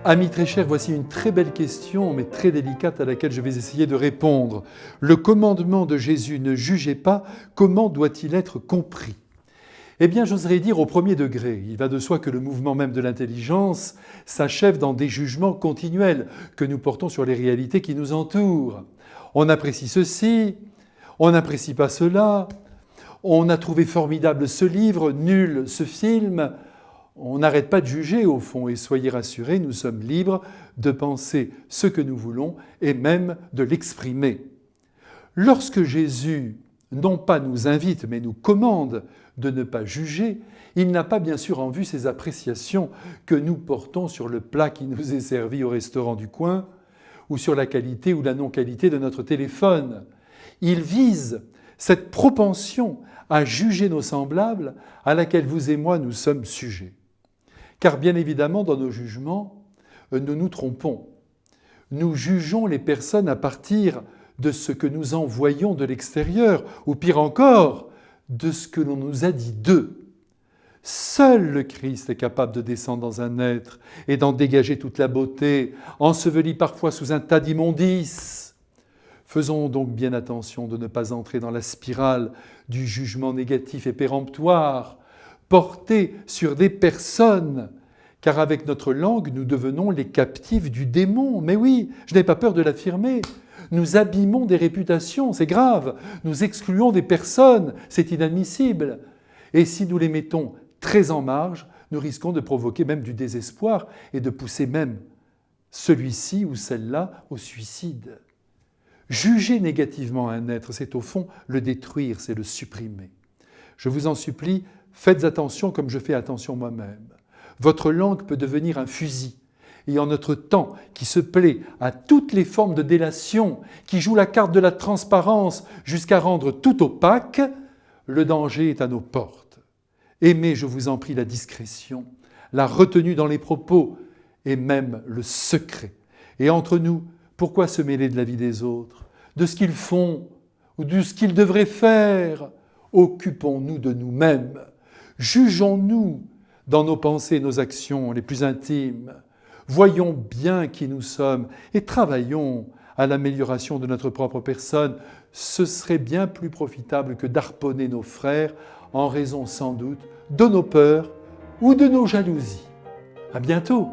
Amis très chers, voici une très belle question, mais très délicate, à laquelle je vais essayer de répondre. Le commandement de Jésus « Ne jugez pas », comment doit-il être compris ? Eh bien, j'oserais dire au premier degré. Il va de soi que le mouvement même de l'intelligence s'achève dans des jugements continuels que nous portons sur les réalités qui nous entourent. On apprécie ceci, on n'apprécie pas cela, on a trouvé formidable ce livre, nul ce film. On n'arrête pas de juger au fond, et soyez rassurés, nous sommes libres de penser ce que nous voulons et même de l'exprimer. Lorsque Jésus, non pas nous invite, mais nous commande de ne pas juger, il n'a pas bien sûr en vue ces appréciations que nous portons sur le plat qui nous est servi au restaurant du coin, ou sur la qualité ou la non-qualité de notre téléphone. Il vise cette propension à juger nos semblables à laquelle vous et moi nous sommes sujets. Car bien évidemment, dans nos jugements, nous nous trompons. Nous jugeons les personnes à partir de ce que nous en voyons de l'extérieur, ou pire encore, de ce que l'on nous a dit d'eux. Seul le Christ est capable de descendre dans un être et d'en dégager toute la beauté, enseveli parfois sous un tas d'immondices. Faisons donc bien attention de ne pas entrer dans la spirale du jugement négatif et péremptoire, porté sur des personnes, car avec notre langue, nous devenons les captifs du démon. Mais oui, je n'ai pas peur de l'affirmer. Nous abîmons des réputations, c'est grave. Nous excluons des personnes, c'est inadmissible. Et si nous les mettons très en marge, nous risquons de provoquer même du désespoir et de pousser même celui-ci ou celle-là au suicide. Juger négativement un être, c'est au fond le détruire, c'est le supprimer. Je vous en supplie, faites attention comme je fais attention moi-même. Votre langue peut devenir un fusil. Et en notre temps qui se plaît à toutes les formes de délation, qui joue la carte de la transparence jusqu'à rendre tout opaque, le danger est à nos portes. Aimez, je vous en prie, la discrétion, la retenue dans les propos et même le secret. Et entre nous, pourquoi se mêler de la vie des autres, de ce qu'ils font ou de ce qu'ils devraient faire ? Occupons-nous de nous-mêmes. Jugeons-nous dans nos pensées et nos actions les plus intimes. Voyons bien qui nous sommes et travaillons à l'amélioration de notre propre personne. Ce serait bien plus profitable que d'harponner nos frères en raison sans doute de nos peurs ou de nos jalousies. À bientôt!